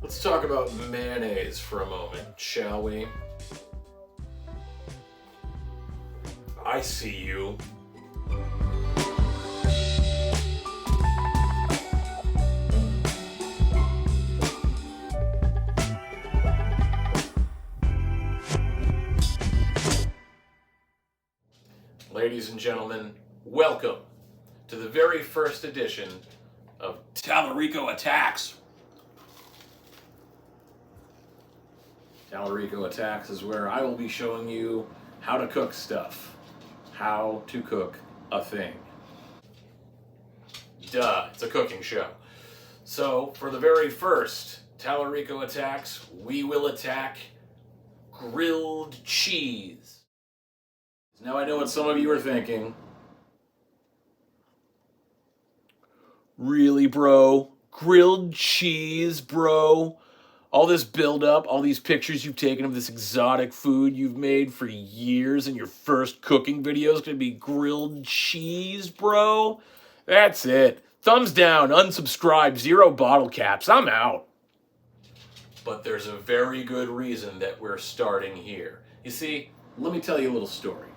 Let's talk about mayonnaise for a moment, shall we? I see you. Ladies and gentlemen, welcome to the very first edition of Talarico Attacks. Talarico Attacks is where I will be showing you how to cook stuff. How to cook a thing. Duh, it's a cooking show. So, for the very first Talarico Attacks, we will attack grilled cheese. Now I know what some of you are thinking. Really, bro? Grilled cheese, bro? All this build-up, all these pictures you've taken of this exotic food you've made for years, and your first cooking video is going to be grilled cheese, bro? That's it. Thumbs down, unsubscribe, 0 bottle caps. I'm out. But there's a very good reason that we're starting here. You see, let me tell you a little story.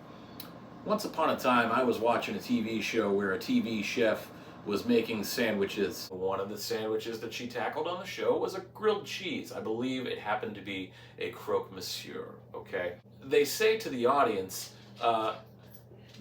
Once upon a time, I was watching a TV show where a TV chef was making sandwiches. One of the sandwiches that she tackled on the show was a grilled cheese. I believe it happened to be a croque monsieur, okay? They say to the audience, the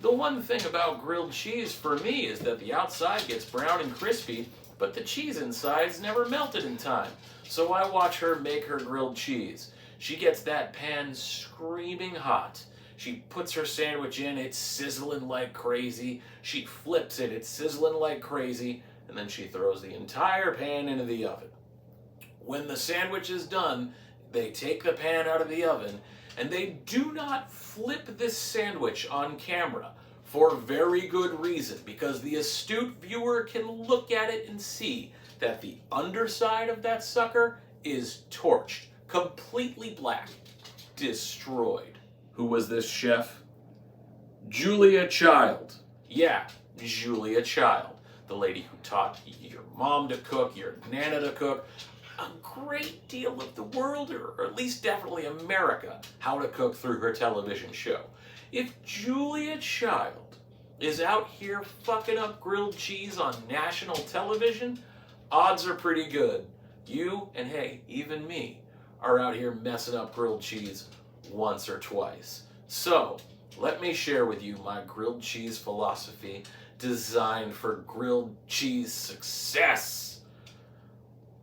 one thing about grilled cheese for me is that the outside gets brown and crispy, but the cheese inside's never melted in time. So I watch her make her grilled cheese. She gets that pan screaming hot. She puts her sandwich in, it's sizzling like crazy. She flips it, it's sizzling like crazy. And then she throws the entire pan into the oven. When the sandwich is done, they take the pan out of the oven, and they do not flip this sandwich on camera for very good reason, because the astute viewer can look at it and see that the underside of that sucker is torched, completely black, destroyed. Who was this chef? Julia Child. Yeah, Julia Child. The lady who taught your mom to cook, your nana to cook, a great deal of the world, or at least definitely America, how to cook through her television show. If Julia Child is out here fucking up grilled cheese on national television, odds are pretty good. You, and hey, even me, are out here messing up grilled cheese once or twice. So, let me share with you my grilled cheese philosophy designed for grilled cheese success.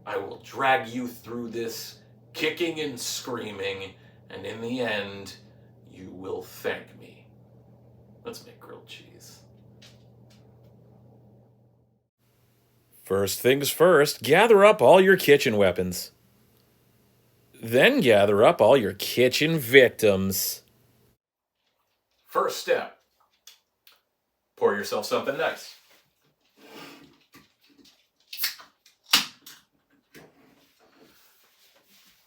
I will drag you through this kicking and screaming, and in the end, you will thank me. Let's make grilled cheese. First things first, gather up all your kitchen weapons. Then gather up all your kitchen victims. First step, pour yourself something nice.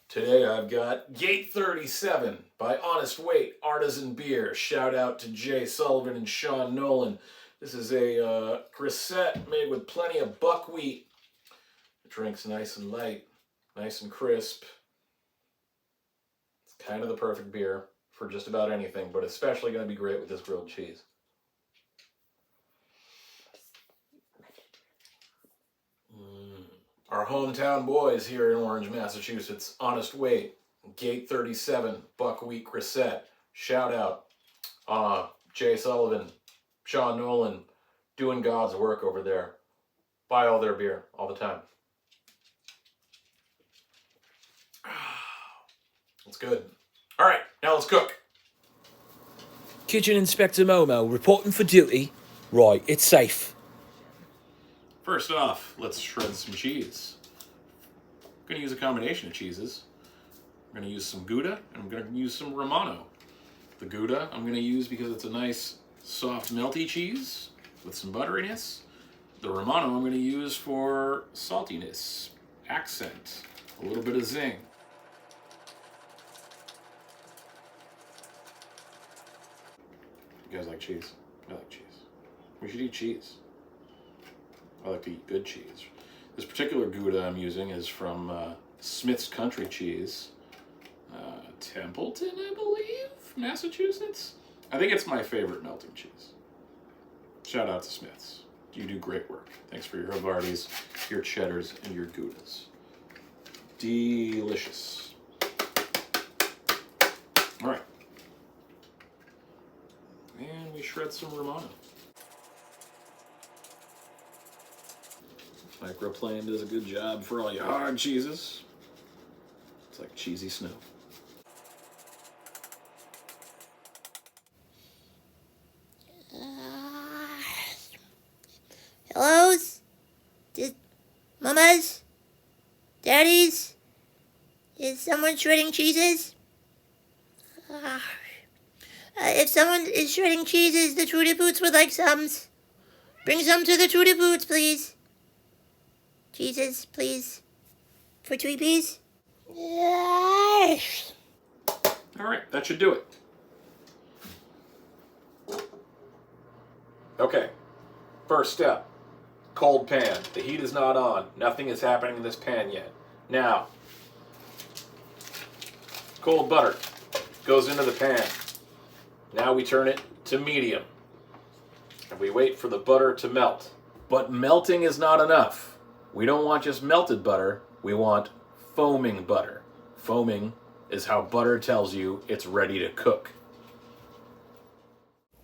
Today I've got Gate 37 by Honest Weight Artisan Beer. Shout out to Jay Sullivan and Sean Nolan. This is a grisette made with plenty of buckwheat. The drink's nice and light, nice and crisp. Kind of the perfect beer for just about anything, but especially going to be great with this grilled cheese. Our hometown boys here in Orange, Massachusetts, Honest Weight, Gate 37, Buckwheat Grisette. Shout out. Jay Sullivan, Sean Nolan, doing God's work over there. Buy all their beer all the time. It's good. All right, now let's cook. Kitchen Inspector Momo reporting for duty. Right, it's safe. First off, let's shred some cheese. I'm going to use a combination of cheeses. I'm going to use some Gouda, and I'm going to use some Romano. The Gouda I'm going to use because it's a nice, soft, melty cheese with some butteriness. The Romano I'm going to use for saltiness, accent, a little bit of zing. You guys like cheese? I like cheese. We should eat cheese. I like to eat good cheese. This particular Gouda I'm using is from Smith's Country Cheese. Templeton, I believe, Massachusetts. I think it's my favorite melting cheese. Shout out to Smith's. You do great work. Thanks for your Havardis, your cheddars, and your Goudas. Delicious. All right. And we shred some Romano. Microplane does a good job for all your hard cheeses. It's like cheesy snow. Hellos? Mamas? Daddies? Is someone shredding cheeses? If someone is shredding cheeses, the Trudy Boots would like some. Bring some to the Trudy Boots, please. Cheeses, please. For Tweepies? All right, that should do it. Okay, first step, cold pan. The heat is not on. Nothing is happening in this pan yet. Now, cold butter goes into the pan. Now we turn it to medium. And we wait for the butter to melt. But melting is not enough. We don't want just melted butter. We want foaming butter. Foaming is how butter tells you it's ready to cook.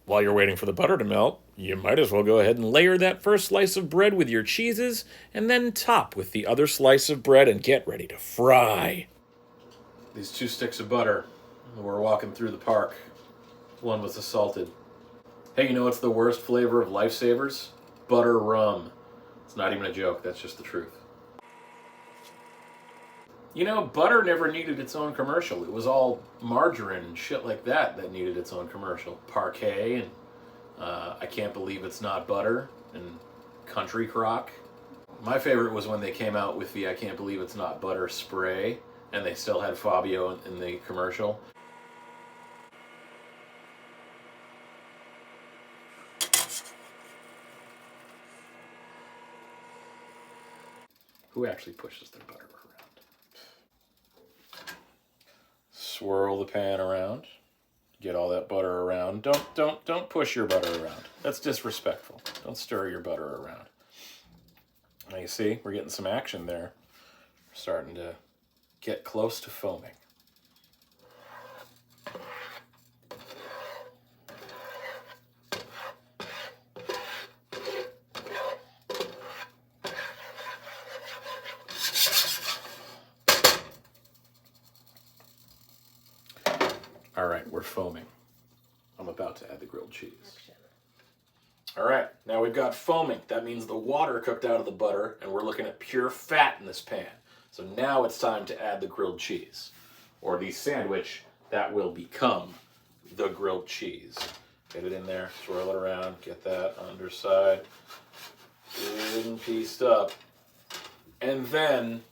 While you're waiting for the butter to melt, you might as well go ahead and layer that first slice of bread with your cheeses, and then top with the other slice of bread and get ready to fry. These 2 sticks of butter, we're walking through the park. One was the salted. Hey, you know what's the worst flavor of Lifesavers? Butter rum. It's not even a joke, that's just the truth. You know, butter never needed its own commercial. It was all margarine and shit like that that needed its own commercial. Parquet and I Can't Believe It's Not Butter and Country Crock. My favorite was when they came out with the I Can't Believe It's Not Butter spray and they still had Fabio in the commercial. Who actually pushes their butter around? Swirl the pan around. Get all that butter around. Don't push your butter around. That's disrespectful. Don't stir your butter around. Now you see, we're getting some action there. We're starting to get close to foaming. All right, we're foaming. I'm about to add the grilled cheese. All right, now we've got foaming. That means the water cooked out of the butter, and we're looking at pure fat in this pan. So now it's time to add the grilled cheese, or the sandwich that will become the grilled cheese. Get it in there, swirl it around, get that underside good and pieced up. And then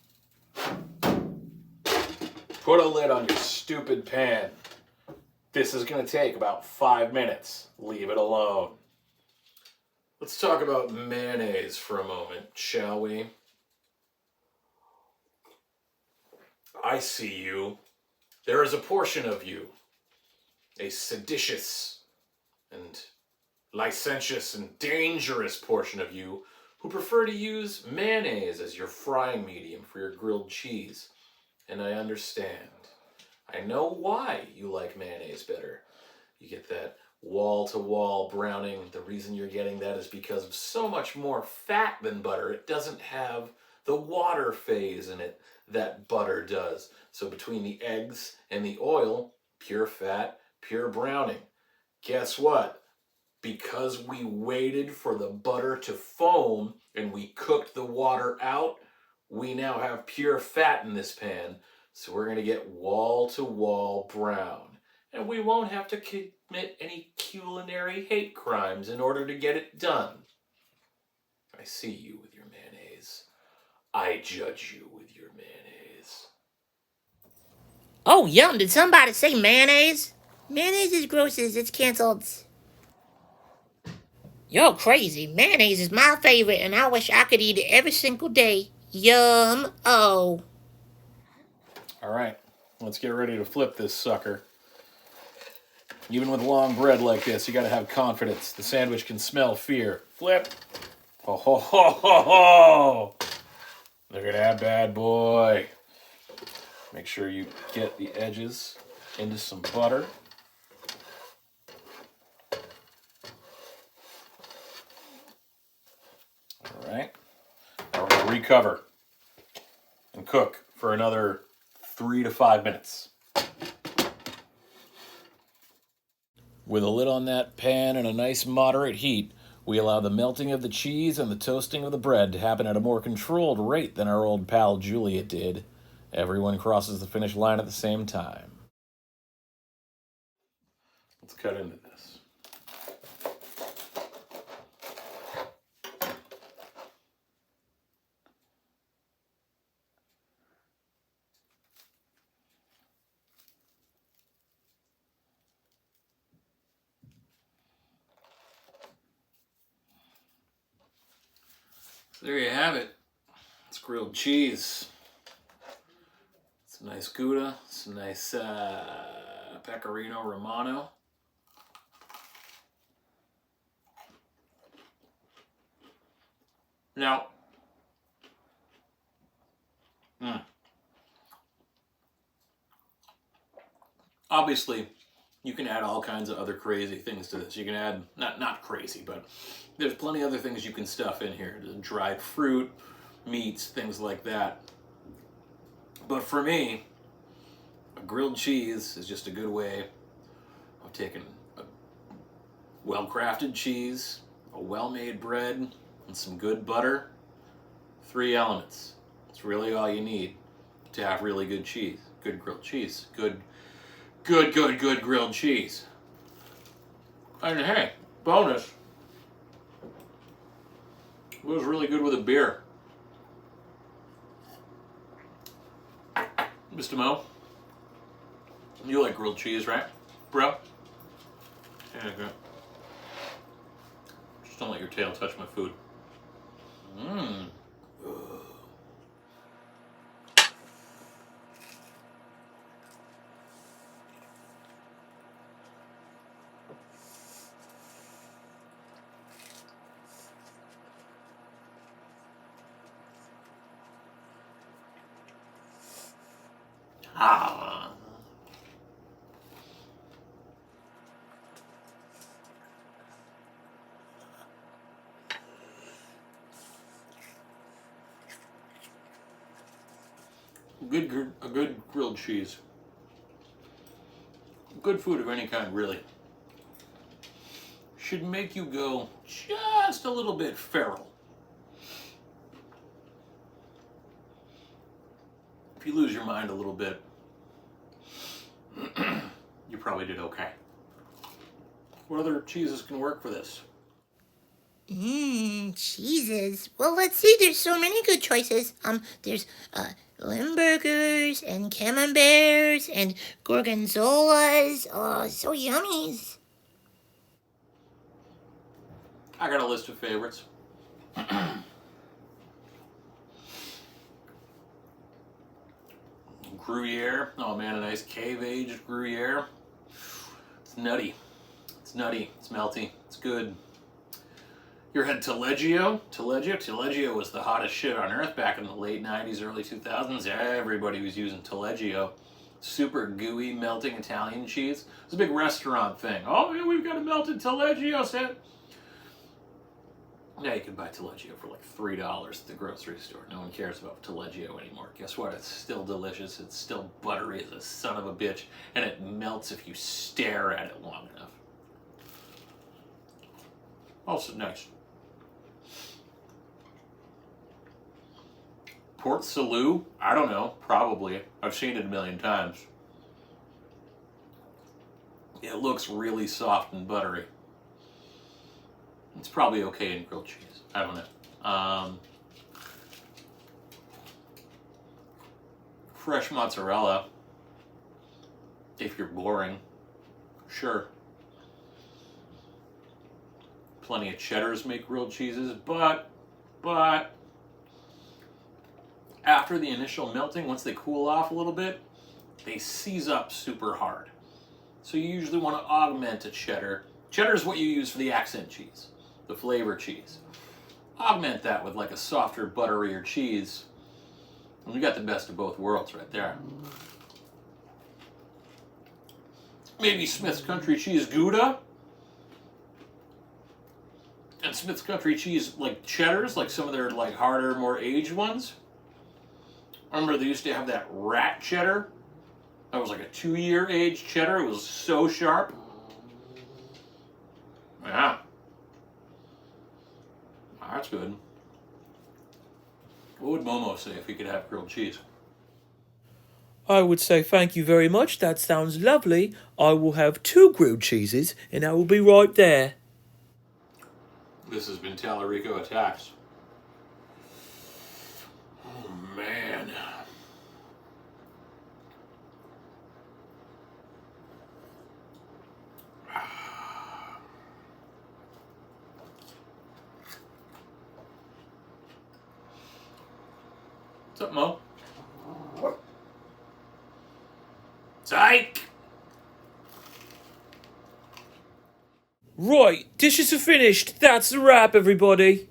put a lid on your stupid pan. This is going to take about 5 minutes. Leave it alone. Let's talk about mayonnaise for a moment, shall we? I see you. There is a portion of you, a seditious and licentious and dangerous portion of you, who prefer to use mayonnaise as your frying medium for your grilled cheese. And I understand. I know why you like mayonnaise better. You get that wall-to-wall browning. The reason you're getting that is because of so much more fat than butter. It doesn't have the water phase in it that butter does. So between the eggs and the oil, pure fat, pure browning. Guess what? Because we waited for the butter to foam and we cooked the water out, we now have pure fat in this pan. So we're going to get wall-to-wall brown. And we won't have to commit any culinary hate crimes in order to get it done. I see you with your mayonnaise. I judge you with your mayonnaise. Oh, yum, did somebody say mayonnaise? Mayonnaise is gross, it's canceled. You're crazy. Mayonnaise is my favorite, and I wish I could eat it every single day. Yum. Oh. All right, let's get ready to flip this sucker. Even with long bread like this, you gotta have confidence. The sandwich can smell fear. Flip. Ho ho ho ho ho! Look at that bad boy. Make sure you get the edges into some butter. All right. Now we're gonna recover and cook for another 3 to 5 minutes. With a lid on that pan and a nice moderate heat, we allow the melting of the cheese and the toasting of the bread to happen at a more controlled rate than our old pal Julia did. Everyone crosses the finish line at the same time. Let's cut into this. So there you have it. It's grilled cheese. Some nice Gouda, some nice Pecorino Romano. Now, obviously, you can add all kinds of other crazy things to this. You can add, not crazy, but there's plenty of other things you can stuff in here. Dried fruit, meats, things like that. But for me, a grilled cheese is just a good way of taking a well-crafted cheese, a well-made bread, and some good butter. 3 elements. It's really all you need to have really good cheese. Good grilled cheese. Good grilled cheese. And hey, bonus. It was really good with a beer. Mr. Mo, you like grilled cheese, right, bro? Yeah, good. Just don't let your tail touch my food. Mmm. Ah. A good grilled cheese. Good food of any kind, really. Should make you go just a little bit feral. If you lose your mind a little bit, you probably did okay. What other cheeses can work for this? Cheeses. Well, let's see. There's so many good choices. There's Limburgers and Camemberts and Gorgonzolas. Oh, so yummies. I got a list of favorites. Gruyere. Oh man, a nice cave-aged Gruyere. It's nutty. It's nutty. It's melty. It's good. You ever had Taleggio? Taleggio was the hottest shit on earth back in the late 90s, early 2000s. Everybody was using Taleggio. Super gooey, melting Italian cheese. It's a big restaurant thing. Oh, yeah, we've got a melted Taleggio set. Yeah, you can buy Taleggio for like $3 at the grocery store. No one cares about Taleggio anymore. Guess what? It's still delicious. It's still buttery as a son of a bitch. And it melts if you stare at it long enough. Also nice. Port Salut? I don't know. Probably. I've seen it a million times. It looks really soft and buttery. It's probably okay in grilled cheese. I don't know. Fresh mozzarella. If you're boring. Sure. Plenty of cheddars make grilled cheeses, but after the initial melting, once they cool off a little bit, they seize up super hard. So you usually want to augment a cheddar. Cheddar is what you use for the accent cheese, the flavor cheese. Augment that with like a softer, butterier cheese, and you got the best of both worlds right there. Maybe Smith's Country Cheese Gouda, and Smith's Country Cheese like cheddars, like some of their like harder, more aged ones. I remember they used to have that rat cheddar. That was like a 2-year aged cheddar. It was so sharp. Yeah. That's good. What would Momo say if he could have grilled cheese? I would say thank you very much. That sounds lovely. I will have 2 grilled cheeses and I will be right there. This has been Talarico Attacks. Oh, man. What's up, Mo? Psych! Right, dishes are finished. That's a wrap, everybody.